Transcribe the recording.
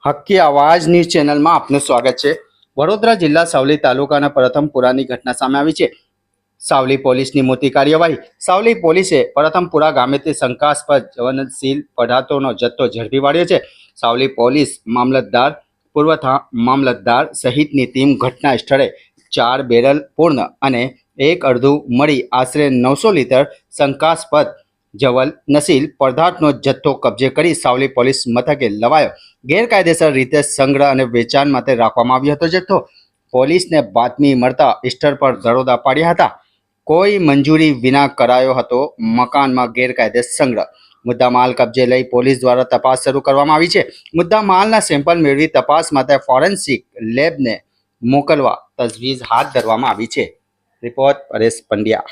હક્કી આવાજ ન્યૂઝ ચેનલમાં આપનું સ્વાગત છે। વડોદરા જિલ્લા સાવલી તાલુકાના પ્રથમપુરાની ઘટના સામે આવી છે। સાવલી પોલીસની મોટી કાર્યવાહી। સાવલી પોલીસે પ્રથમપુરા ગામેથી શંકાસ્પદ જ્વલનશીલ પદાર્થોનો જથ્થો ઝડપી પાડ્યો છે। સાવલી પોલીસ મામલતદાર, પૂર્વ મામલતદાર સહિતની ટીમ ઘટના સ્થળે 4 બેરલ પૂર્ણ અને 1 અડધું મળી આશરે 900 લીટર શંકાસ્પદ જ્વલનશીલ પદાર્થનો જથ્થો કબજે કરી સાવલી પોલીસ મથકે લવાયો। ગેરકાયદેસર રીતે સંગ્રહ અને વેચાણ માટે રાખવામાં આવ્યો હતો જથ્થો। પોલીસને બાતમી મળતા સ્થળ પર દરોડા પાડ્યા હતા। કોઈ મંજૂરી વિના કરાયો હતો મકાનમાં ગેરકાયદેસર સંગ્રહ। મુદ્દામાલ કબજે લઈ પોલીસ દ્વારા તપાસ શરૂ કરવામાં આવી છે। મુદ્દામાલના સેમ્પલ મેળવી તપાસ માટે ફોરેન્સિક લેબને મોકલવા તજવીજ હાથ ધરવામાં આવી છે। રિપોર્ટ પરેશ પંડ્યા।